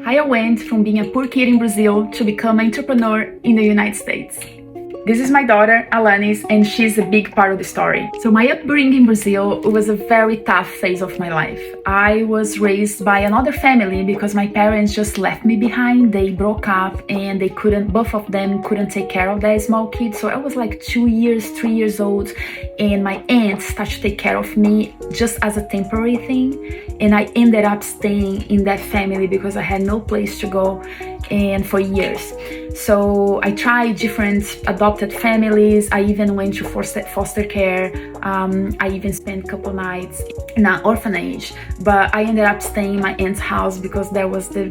how I went from being a poor kid in Brazil to become an entrepreneur in the United States. This is my daughter, Alanis, and she's a big part of the story. So my upbringing in Brazil was a very tough phase of my life. I was raised by another family because my parents just left me behind. They broke up and both of them couldn't take care of their small kids. So I was like 3 years old, and my aunt started to take care of me just as a temporary thing. And I ended up staying in that family because I had no place to go, and for years. So I tried different adopted families. I even went to foster care. I even spent a couple nights in an orphanage, but I ended up staying in my aunt's house because that was the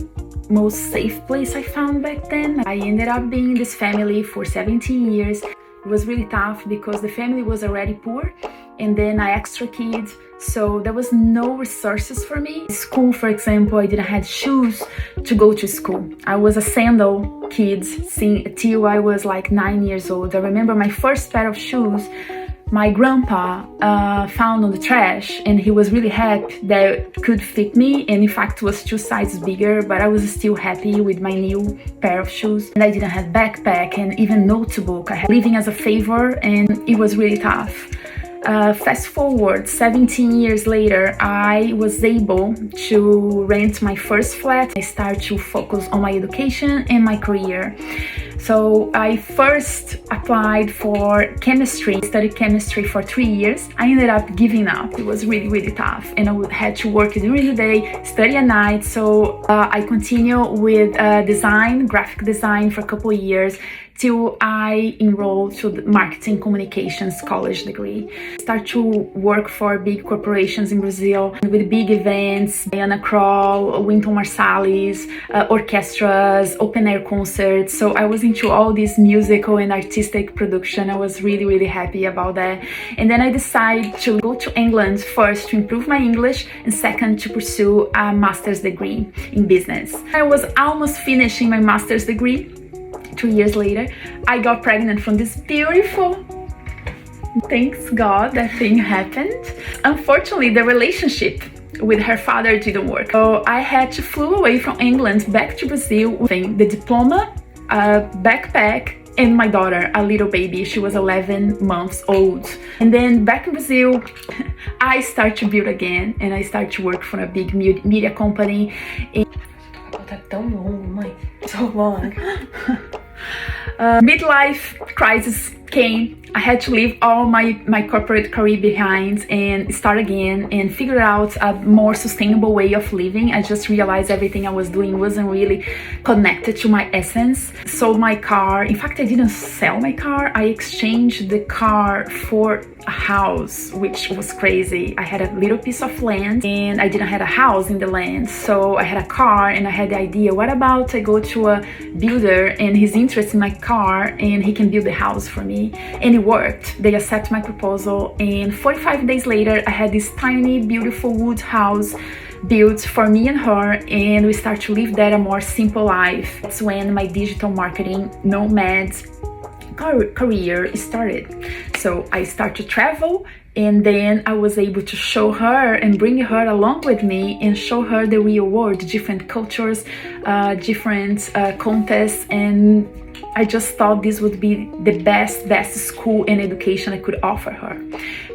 most safe place I found back then. I ended up being in this family for 17 years. It was really tough because the family was already poor, and then I extra kids, so there was no resources for me. School, for example, I didn't have shoes to go to school. I was a sandal kid till I was like 9 years old. I remember my first pair of shoes my grandpa found on the trash, and he was really happy that it could fit me, and in fact was 2 sizes bigger, but I was still happy with my new pair of shoes. And I didn't have backpack and even notebook. I had living as a favor, and it was really tough. Fast forward 17 years later, I was able to rent my first flat. I started to focus on my education and my career. So I first applied for chemistry, studied chemistry for 3 years. I ended up giving up. It was really, really tough, and I had to work during the day, study at night. So I continued with graphic design for a couple of years, till I enrolled to the marketing communications college degree. Start to work for big corporations in Brazil with big events, Diana Krall, Wynton Marsalis, orchestras, open air concerts. So I was into all this musical and artistic production. I was really, really happy about that. And then I decided to go to England first to improve my English, and second to pursue a master's degree in business. I was almost finishing my master's degree. 2 years later, I got pregnant from this beautiful, thanks God, that thing happened. Unfortunately, the relationship with her father didn't work. So I had to flew away from England back to Brazil with the diploma, a backpack, and my daughter, a little baby. She was 11 months old. And then back in Brazil, I started to build again, and I started to work for a big media company. Tá tão longo, mãe. So long. Midlife crisis came. I had to leave all my corporate career behind and start again and figure out a more sustainable way of living. I just realized everything I was doing wasn't really connected to my essence. Sold my car. In fact, I didn't sell my car. I exchanged the car for a house, which was crazy. I had a little piece of land and I didn't have a house in the land. So I had a car and I had the idea, what about I go to a builder and he's interested in my car and he can build the house for me. And it worked. They accepted my proposal, and 45 days later I had this tiny beautiful wood house built for me and her, and we start to live there a more simple life. That's when my digital marketing nomad career started. So I started to travel, and then I was able to show her and bring her along with me and show her the real world, different cultures, different contests, and I just thought this would be the best school and education I could offer her.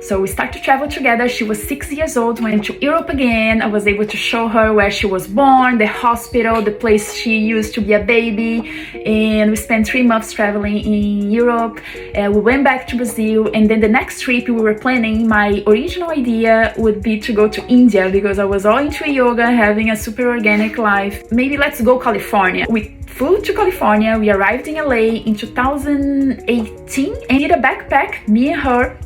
So we started to travel together. She was 6 years old, went to Europe again. I was able to show her where she was born, the hospital, the place she used to be a baby. And we spent 3 months traveling in Europe. We went back to Brazil, and then the next trip we were planning, my original idea would be to go to India because I was all into yoga, having a super organic life. Maybe let's go California. We flew to California. We arrived in LA in 2018 and did a backpack, me and her,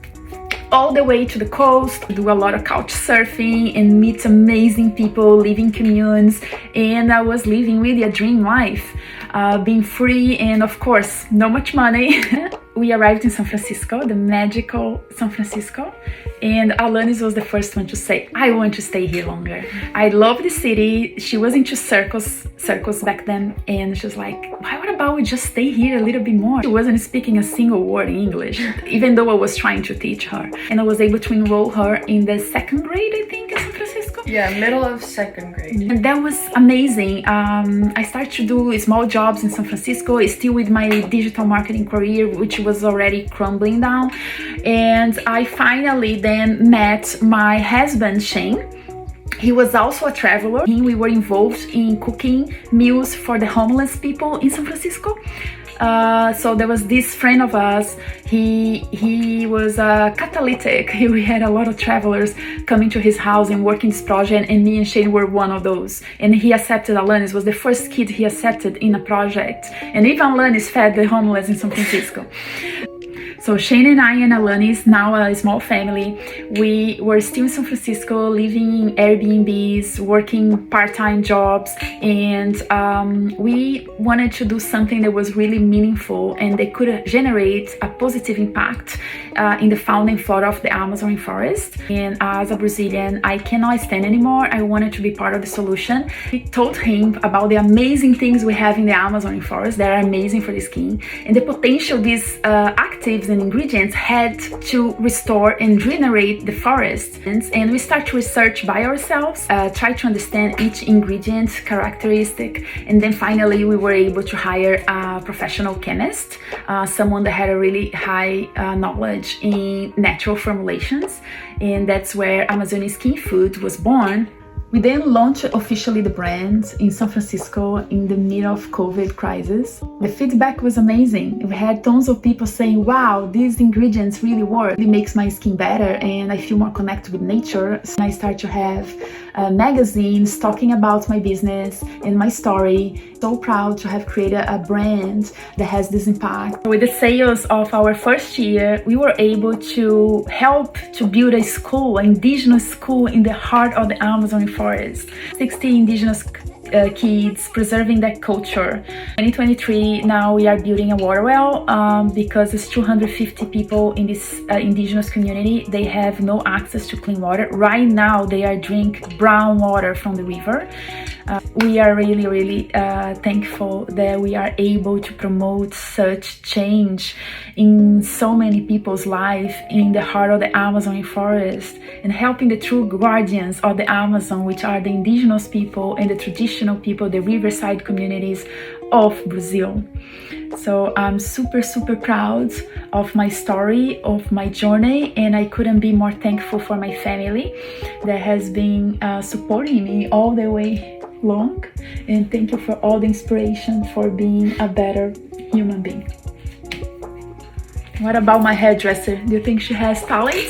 all the way to the coast, do a lot of couch surfing and meet amazing people, live in communes, and I was living really a dream life, being free and of course not much money. We arrived in San Francisco, the magical San Francisco, and Alanis was the first one to say, I want to stay here longer. I love the city. She was into circles back then, and she was like, what about we just stay here a little bit more? She wasn't speaking a single word in English, even though I was trying to teach her. And I was able to enroll her in the 2nd grade, I think, in San Francisco. Yeah, middle of second grade. And that was amazing. I started to do small jobs in San Francisco, still with my digital marketing career, which was already crumbling down. And I finally then met my husband, Shane. He was also a traveler. We were involved in cooking meals for the homeless people in San Francisco. So there was this friend of us. He was catalytic. We had a lot of travelers coming to his house and working this project, and me and Shane were one of those. And he accepted Alanis, was the first kid he accepted in a project. And even Alanis fed the homeless in San Francisco. So Shane and I and Alanis, now a small family, we were still in San Francisco, living in Airbnbs, working part-time jobs, and we wanted to do something that was really meaningful and that could generate a positive impact in the founding flora of the Amazon forest. And as a Brazilian, I cannot stand anymore. I wanted to be part of the solution. We told him about the amazing things we have in the Amazon forest that are amazing for the skin, and the potential these actives and ingredients had to restore and regenerate the forest. And we start to research by ourselves, try to understand each ingredient characteristic, and then finally we were able to hire a professional chemist, someone that had a really high knowledge in natural formulations, and that's where Amazonian Skin Food was born. We then launched officially the brand in San Francisco in the middle of COVID crisis. The feedback was amazing. We had tons of people saying, wow, these ingredients really work. It makes my skin better and I feel more connected with nature. So I start to have magazines talking about my business and my story. So proud to have created a brand that has this impact. With the sales of our first year, we were able to help to build a school, an indigenous school in the heart of the Amazon forest. 60 indigenous kids preserving that culture. 2023, now we are building a water well because there's 250 people in this indigenous community. They have no access to clean water. Right now, they are drinking brown water from the river. We are really thankful that we are able to promote such change in so many people's life in the heart of the Amazon forest, and helping the true guardians of the Amazon, which are the indigenous people and the traditional people, the riverside communities of Brazil. So I'm super proud of my story, of my journey, and I couldn't be more thankful for my family that has been supporting me all the way long. And thank you for all the inspiration for being a better human being. What about my hairdresser? Do you think she has talent?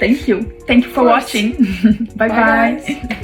Thank you for watching. Bye bye.